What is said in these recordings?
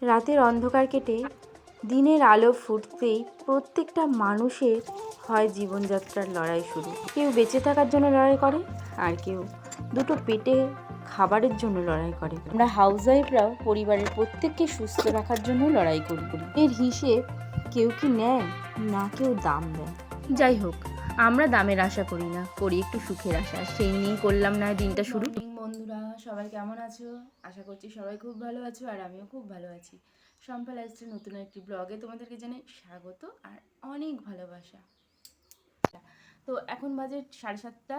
রাতের অন্ধকার কেটে দিনের আলো ফুটতেই প্রত্যেকটা মানুষের হয় জীবনযাত্রার লড়াই শুরু। কেউ বেঁচে থাকার জন্য লড়াই করে, আর কেউ দুটো পেটে খাবারের জন্য লড়াই করে। আমরা হাউসওয়াইফরাও পরিবারের প্রত্যেককে সুস্থ রাখার জন্য লড়াই করি। এর হিসেব কেউ কি নেয়, না কেউ দাম দেয়। যাই হোক, আমরা দামের আশা করি না, করি একটু সুখের আশা। সেই নিয়েই করলাম না দিনটা শুরু। বন্ধুরা, সবাই কেমন আছো? আশা করছি সবাই খুব ভালো আছো, আর আমিও খুব ভালো আছি। শম্পা লাইফস্টাইল নতুন একটি ব্লগে তোমাদেরকে জানাই স্বাগত আর অনেক ভালোবাসা। তো এখন বাজে 7:30,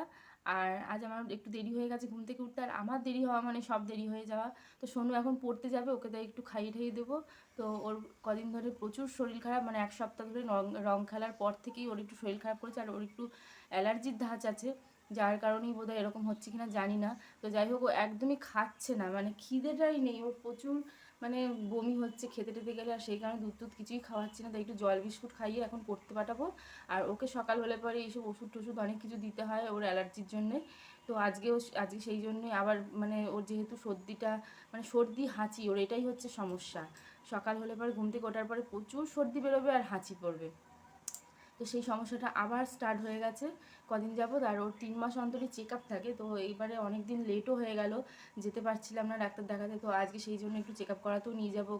আর আজ আমার একটু দেরি হয়ে গেছে ঘুম থেকে উঠতে। আর আমার দেরি হওয়া মানে সব দেরি হয়ে যাওয়া। তো সোনু এখন পড়তে যাবে, ওকে তাই একটু খাইয়ে ঠাইয়ে দেবো। তো ওর কদিন ধরে প্রচুর শরীর খারাপ, মানে এক সপ্তাহ ধরে রং খেলার পর থেকেই ওর একটু শরীর খারাপ করেছে, আর ওর একটু অ্যালার্জির ধাঁচ আছে, যার কারণেই বোধহয় এরকম হচ্ছে কিনা জানি না। তো যাই হোক, ও একদমই খাচ্ছে না, মানে খিদেটাই নেই ওর, প্রচুর মানে বমি হচ্ছে খেতে টেতে গেলে, আর সেই কারণে দুধ টুধ কিছুই খাওয়াচ্ছি না। তাই একটু জল বিস্কুট খাইয়ে এখন পড়তে পাঠাবো। আর ওকে সকাল হলে পরে এইসব ওষুধ টষুধ অনেক কিছু দিতে হয় ওর অ্যালার্জির জন্যে। তো আজকে সেই জন্যই আবার মানে ওর যেহেতু সর্দিটা মানে সর্দি হাঁচি, ওর এটাই হচ্ছে সমস্যা। সকাল হলে পরে ঘুম থেকে ওঠার পরে প্রচুর সর্দি বেরোবে আর হাঁচি পড়বে। তো সেই সমস্যাটা আবার স্টার্ট হয়ে গেছে কদিন যাবত। আর ওর 3 মাস অন্তরই চেক আপ থাকে। তো এইবারে অনেক দিন লেটও হয়ে গেল, যেতে পারছিলাম না ডাক্তার দেখাতে। তো আজকে সেই জন্য একটু চেক আপ করাতেও নিয়ে যাবো।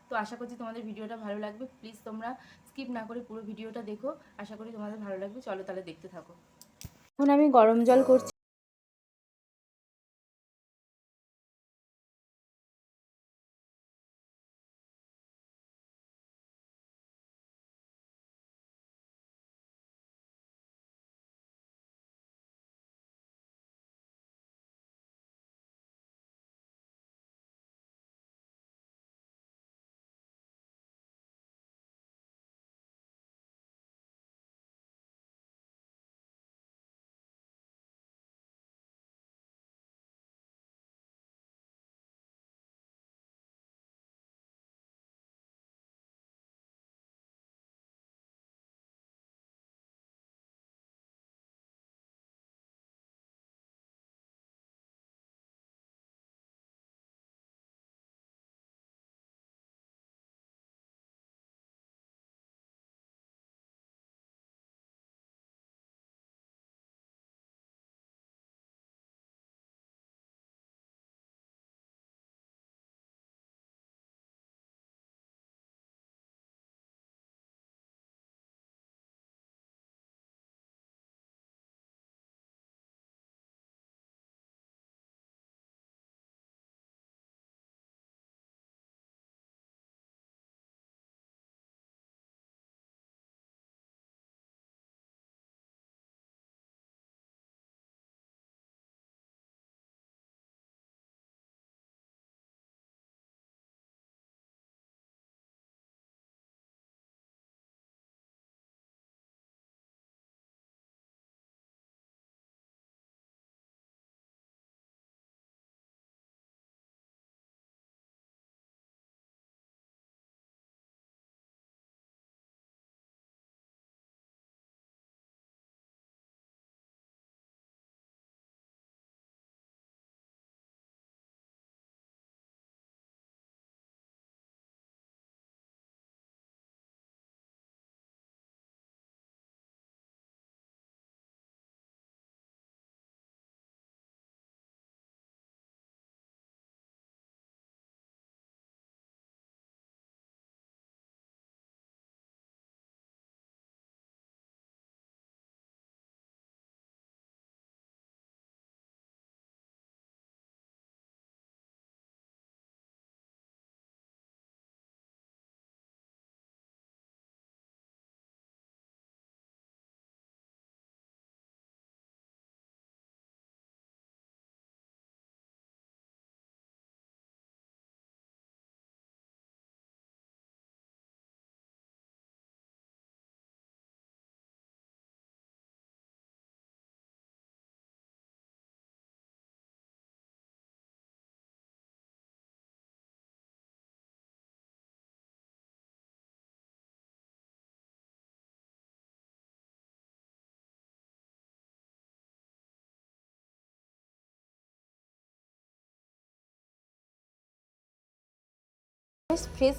তো আশা করছি তোমাদের ভিডিওটা ভালো লাগবে। প্লিজ তোমরা স্কিপ না করে পুরো ভিডিওটা দেখো, আশা করি তোমাদের ভালো লাগবে। চলো তাহলে দেখতে থাকো। এখন আমি গরম জল করছি।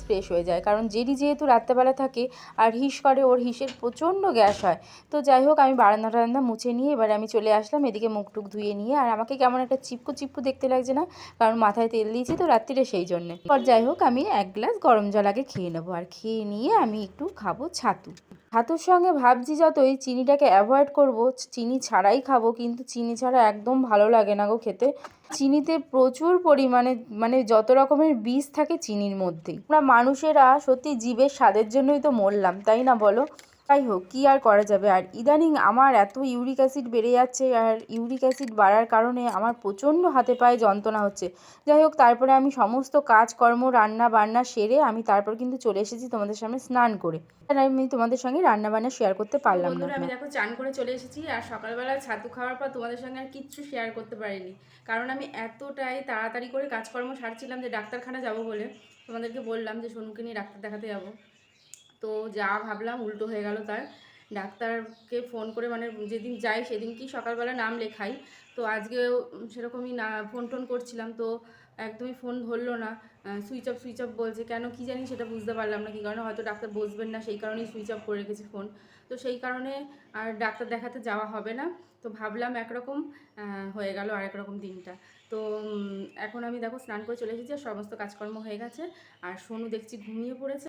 ফ্রেশ হয়ে যায়, কারণ জেরি যেহেতু রাত্রেবেলা থাকে আর হিস করে, ওর হিসের প্রচণ্ড গ্যাস হয়। তো যাই হোক, আমি বারান্দা মুছে নিয়ে এবারে আমি চলে আসলাম এদিকে মুখ টুক ধুয়ে নিয়ে। আর আমাকে কেমন একটা চিপকু দেখতে লাগছে না, কারণ মাথায় তেল দিয়েছি তো রাত্রিরে, সেই জন্যে। আর যাই হোক, আমি এক গ্লাস গরম জল আগে খেয়ে নেবো, আর খেয়ে নিয়ে আমি একটু খাবো ছাতুর সঙ্গে ভাবছি যতই চিনিটাকে অ্যাভয়েড করব, চিনি ছাড়াই খাবো, কিন্তু চিনি ছাড়া একদম ভালো লাগে না গো খেতে। চিনিতে প্রচুর পরিমাণে মানে যত রকমের বিষ থাকে চিনির মধ্যেই। আমরা মানুষেরা সত্যি জীবের স্বাদের জন্যই তো মরলাম, তাই না বলো? যাই হোক, কী আর করা যাবে। আর ইদানিং আমার এত ইউরিক অ্যাসিড বেড়ে যাচ্ছে, আর ইউরিক অ্যাসিড বাড়ার কারণে আমার প্রচণ্ড হাতে পায়ে যন্ত্রণা হচ্ছে। যাই হোক, তারপরে আমি সমস্ত কাজকর্ম রান্না বান্না সেরে আমি তারপর কিন্তু চলে এসেছি তোমাদের সামনে স্নান করে। আর আমি তোমাদের সঙ্গে রান্না বান্না শেয়ার করতে পারলাম না। আমি দেখো চান করে চলে এসেছি, আর সকালবেলা ছাতু খাওয়ার পর তোমাদের সঙ্গে আর কিচ্ছু শেয়ার করতে পারিনি, কারণ আমি এতটাই তাড়াতাড়ি করে কাজকর্ম সারছিলাম যে ডাক্তারখানা যাব বলে তোমাদেরকে বললাম যে সোনুকে নিয়ে ডাক্তার দেখাতে যাবো। তো যা ভাবলাম উল্টো হয়ে গেল। তার ডাক্তারকে ফোন করে, মানে যেদিন যাই সেদিন কি সকালবেলা নাম লেখাই, তো আজকেও সেরকমই না ফোন টোন করছিলাম, তো একদমই ফোন ধরলো না, সুইচ অফ বলছে। কেন কি জানি সেটা বুঝতে পারলাম না, কী কারণে, হয়তো ডাক্তার বসবেন না সেই কারণেই সুইচ অফ করে রেখেছি ফোন। তো সেই কারণে আর ডাক্তার দেখাতে যাওয়া হবে না। তো ভাবলাম একরকম, হয়ে গেল আরেক রকম দিনটা। তো এখন আমি দেখো স্নান করে চলে এসেছি, আর সমস্ত কাজকর্ম হয়ে গেছে, আর সোনু দেখছি ঘুমিয়ে পড়েছে।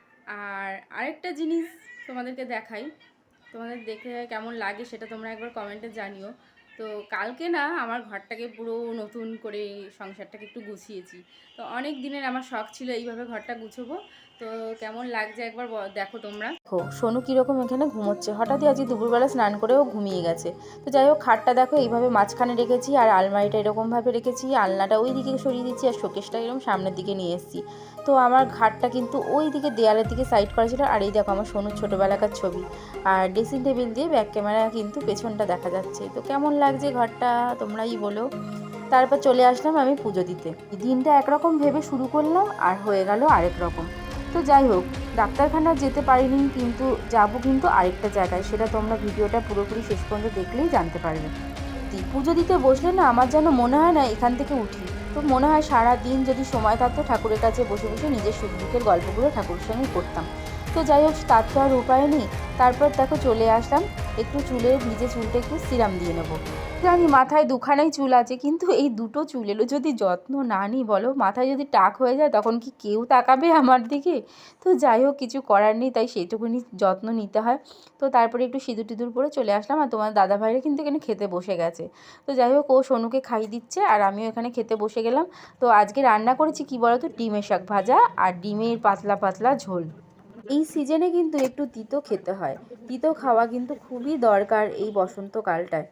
আর আরেকটা জিনিস তোমাদেরকে দেখাই, তোমাদের দেখে কেমন লাগে সেটা তোমরা একবার কমেন্টে জানিও। তো কালকে না আমার ঘরটাকে পুরো নতুন করে সংসারটাকে একটু গুছিয়েছি। তো অনেক দিনের আমার শখ ছিল এইভাবে ঘরটা গুছবো, তো কেমন লাগছে একবার দেখো তোমরা। দেখো সোনু কীরকম এখানে ঘুমোচ্ছে, হঠাৎই আজকে দুপুরবেলা স্নান করেও ঘুমিয়ে গেছে। তো যাই হোক, খাটটা দেখো এইভাবে মাঝখানে রেখেছি, আর আলমারিটা এরকমভাবে রেখেছি, আলনাটা ওই দিকে সরিয়ে দিচ্ছি, আর শোকেসটা এরকম সামনের দিকে নিয়ে এসেছি। তো আমার ঘাটটা কিন্তু ওই দিকে দেয়ালের দিকে সাইড করা ছিল। আর এই দেখো আমার সোনুর ছোটোবেলাকার ছবি, আর ড্রেসিং টেবিল দিয়ে ব্যাক ক্যামেরা কিন্তু পেছনটা দেখা যাচ্ছে। তো কেমন লাগছে ঘরটা তোমরাই বলো। তারপর চলে আসলাম আমি পুজো দিতে। দিনটা একরকম ভেবে শুরু করলাম, আর হয়ে গেল আরেক রকম। তো যাই হোক, ডাক্তারখানা যেতে পারিনি, কিন্তু যাবো কিন্তু আরেকটা জায়গায়, সেটা তোমরা ভিডিওটা পুরোপুরি শেষ পর্যন্ত দেখলেই জানতে পারবে। পুজো দিতে বসলে না আমার যেন মনে হয় না এখান থেকে উঠি। তো মনে হয় সারা দিন যদি সময় থাকতো ঠাকুরের কাছে বসে বসে নিজের সুখ দুঃখের গল্পগুলো ঠাকুরের সঙ্গে করতাম। তো যাই হোক, তার তো আর উপায় নেই। তারপর দেখো চলে আসলাম, একটু ভিজে চুলটা একটু সিরাম দিয়ে নেবো। জানি মাথায় দুখানাই চুল আছে, কিন্তু এই দুটো চুলেরও যদি যত্ন না নিই বলো, মাথায় যদি টাক হয়ে যায় তখন কি কেউ তাকাবে আমার দিকে? তো যাই হোক, কিছু করার নেই, তাই সেইটুকুনি যত্ন নিতে হয়। তো তারপরে একটু সিঁদুর টিঁদুর পরে চলে আসলাম, আর তোমার দাদাভাইরা কিন্তু এখানে খেতে বসে গেছে। তো যাই হোক, ও সোনুকে খাইয়ে দিচ্ছে, আর আমিও এখানে খেতে বসে গেলাম। তো আজকে রান্না করেছি কি বলো তো, ডিমের শাক ভাজা আর ডিমের পাতলা পাতলা ঝোল। এই সিজনে কিন্তু একটু তিতো খেতে হয়, তিতো খাওয়া কিন্তু খুবই দরকার এই বসন্তকালটায়।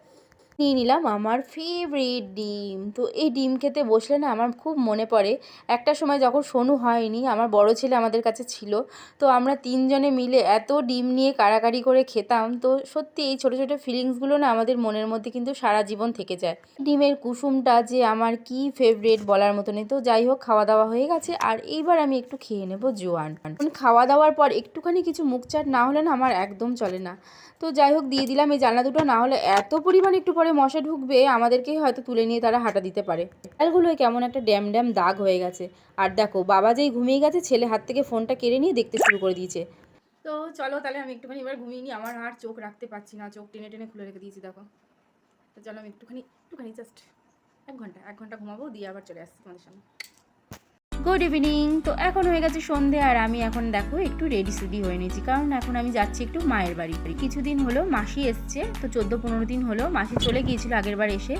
নিয়ে নিলাম আমার ফেভারিট ডিম। তো এই ডিম খেতে বসলে না আমার খুব মনে পড়ে একটা সময় যখন সোনু হয়নি, আমার বড় ছেলে আমাদের কাছে ছিল। তো আমরা তিনজনে মিলে এত ডিম নিয়ে কাড়াকাড়ি করে খেতাম। তো সত্যি এই ছোটো ছোটো ফিলিংসগুলো না আমাদের মনের মধ্যে কিন্তু সারা জীবন থেকে যায়। ডিমের কুসুমটা যে আমার কি ফেভারিট বলার মতো নেই। তো যাই হোক, খাওয়া দাওয়া হয়ে গেছে, আর এইবার আমি একটু খেয়ে নেবো জোয়ান। খাওয়া দাওয়ার পর একটুখানি কিছু মুখ চাট না হলে না আমার একদম চলে না। তো যাই হোক, দিয়ে দিলাম এই জানলা দুটো, না হলে এত পরিমাণ একটু পরে মশা ঢুকবে, আমাদেরকেই হয়তো তুলে নিয়ে তারা হাঁটা দিতে পারে। ডালগুলোয় কেমন একটা ড্যাম দাগ হয়ে গেছে। আর দেখো, বাবা যেই ঘুমিয়ে গেছে, ছেলে হাত থেকে ফোনটা কেড়ে নিয়ে দেখতে শুরু করে দিয়েছে। তো চলো তাহলে আমি একটুখানি এবার ঘুমিয়ে নিই, আমার আর চোখ রাখতে পারছি না, চোখ টেনে টেনে খুলে রেখে দিয়েছি দেখো। তো চলো আমি একটুখানি জাস্ট 1 ঘন্টা ঘুমাবো, দিয়ে আবার চলে আসছি তোমাদের সামনে। Good evening. তো এখন হয়ে গেছে সন্ধে, আর আমি এখন দেখো একটু রেডি হয়ে নিয়েছি, কারণ এখন আমি যাচ্ছি একটু মায়ের বাড়ি। কিছুদিন হলো মাসি এসছে, তো 14-15 দিন হলো মাসি চলে গিয়েছিল আগের বার এসে।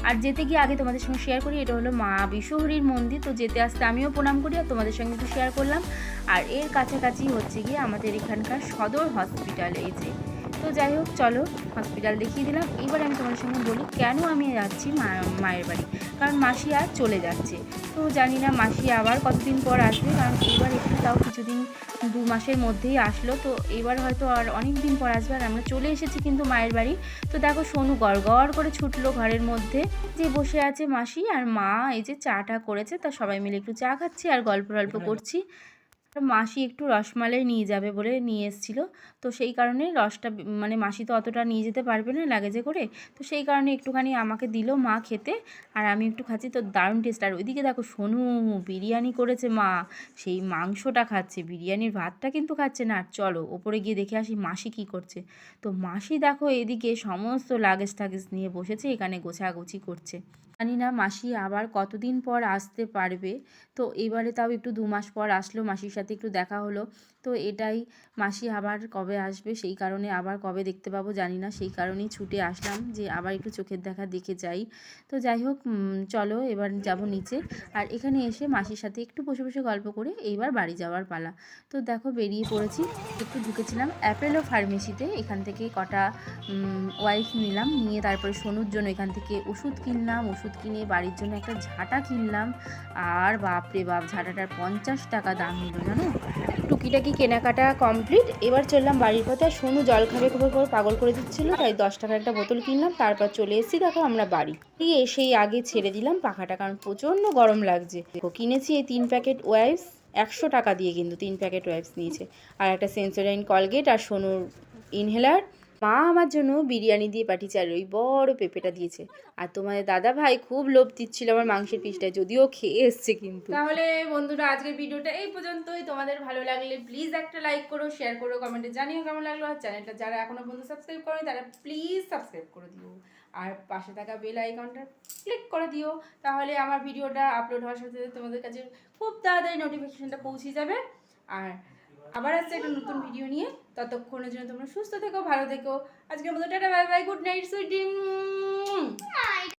আর যেতে গিয়ে আগে তোমাদের সঙ্গে শেয়ার করি, এটা হলো মা বিশ্বহরীর মন্দির। তো যেতে আসতে আমিও প্রণাম করি, আর তোমাদের সঙ্গে একটু শেয়ার করলাম। আর এর কাছাকাছি হচ্ছে গিয়ে আমাদের এখানকার সদর হসপিটাল, এই যে। তো যাই হোক, চলো হসপিটাল দেখিয়ে দিলাম। এবার আমি তোমাদের সঙ্গে বলি কেন আমি যাচ্ছি মায়ের বাড়ি, কারণ মাসি আর চলে যাচ্ছে। তো জানি না মাসি আবার কতদিন পর আসবে, কারণ এবার একটু তাও কিছুদিন 2 মাসের মধ্যেই আসলো, তো এবার হয়তো আর অনেক দিন পর আসবে। আর আমরা চলে এসেছি কিন্তু মায়ের বাড়ি। তো দেখো সোনু গড় করে ছুটলো ঘরের মধ্যে, যে বসে আছে মাসি আর মা, এই যে চাটা করেছে, তা সবাই মিলে একটু চা খাচ্ছি আর গল্প করছি। মাসি একটু রসমালাই নিয়ে যাবে বলে নিয়ে এসেছিল, তো সেই কারণে রসটা মানে মাসি তো অতটা নিয়ে যেতে পারবে না লাগেজে করে, তো সেই কারণে একটুখানি আমাকে দিল মা খেতে, আর আমি একটু খাচ্ছি। তো দারুণ টেস্ট। আর ওইদিকে দেখো সোনু বিরিয়ানি করেছে মা, সেই মাংসটা খাচ্ছে, বিরিয়ানির ভাতটা কিন্তু খাচ্ছে না। আর চলো ওপরে গিয়ে দেখে আসি মাসি কী করছে। তো মাসি দেখো এদিকে সমস্ত লাগেজ টাগেজ নিয়ে বসেছে, এখানে গোছাগুছি করছে। জানি না মাসি আবার কতদিন পর আসতে পারবে। তো এবারে তাও একটু 2 মাস পর আসলো, মাসির সাথে একটু দেখা হলো। তো এটাই, মাসি আবার কবে আসবে সেই কারণে, আবার কবে দেখতে পাবো জানি না, সেই কারণেই ছুটে আসলাম যে আবার একটু চোখের দেখা দেখে যাই। তো যাই হোক, চলো এবার যাব নিচে। আর এখানে এসে মাসির সাথে একটু বসে বসে গল্প করে এইবার বাড়ি যাওয়ার পালা। তো দেখো বেরিয়ে পড়েছি। একটু ঢুকেছিলাম অ্যাপেলো ফার্মেসিতে, এখান থেকে কটা ওয়াইফ নিলাম, নিয়ে তারপরে সোনুর জন্য এখান থেকে ওষুধ কিনলাম, ওষুধ কিনে বাড়ির জন্য একটা ঝাঁটা কিনলাম। আর বাপরে বাপ, ঝাঁটাটার 50 টাকা দাম নিল জানো। টুকিটাকি কেনাকাটা কমপ্লিট, এবার চললাম বাড়ির পথে। আর সোনু জল খাবে খাবার পর পাগল করে দিচ্ছিলো, তাই 10 টাকার একটা বোতল কিনলাম। তারপর চলে এসেছি দেখো আমরা বাড়ি গিয়ে, সেই আগে ছেড়ে দিলাম পাখাটা, কারণ প্রচণ্ড গরম লাগছে। কিনেছি এই 3 প্যাকেট ওয়াইপস, 100 টাকা দিয়ে কিন্তু 3 প্যাকেট ওয়াইপস নিয়েছে। আর একটা সেন্সোডাইন কলগেট, আর সোনুর ইনহেলার। মা আমার জন্য বিরিয়ানি দিয়ে পাঠিয়েছে, আর ওই বড় পেঁপেটা দিয়েছে। আর তোমাদের দাদা ভাই খুব লোভ দিচ্ছিল আমার মাংসের পিসটায়, যদিও খেয়ে এসছে কিন্তু। তাহলে বন্ধুরা আজকের ভিডিওটা এই পর্যন্তই। তোমাদের ভালো লাগলে প্লিজ একটা লাইক করো, শেয়ার করো, কমেন্টে জানিও কেমন লাগলো। আর চ্যানেলটা যারা এখনো পর্যন্ত সাবস্ক্রাইব করো তারা প্লিজ সাবস্ক্রাইব করে দিও, আর পাশে থাকা বেল আইকনটা ক্লিক করে দিও। তাহলে আমার ভিডিওটা আপলোড হওয়ার সাথে সাথে তোমাদের কাছে খুব তাড়াতাড়ি নোটিফিকেশনটা পৌঁছে যাবে। আর আবার আসছে একটা নতুন ভিডিও নিয়ে, ততক্ষণের জন্য তোমরা সুস্থ থেকো, ভালো থেকো। আজকের মতো tata, bye bye, good night, sweet dream.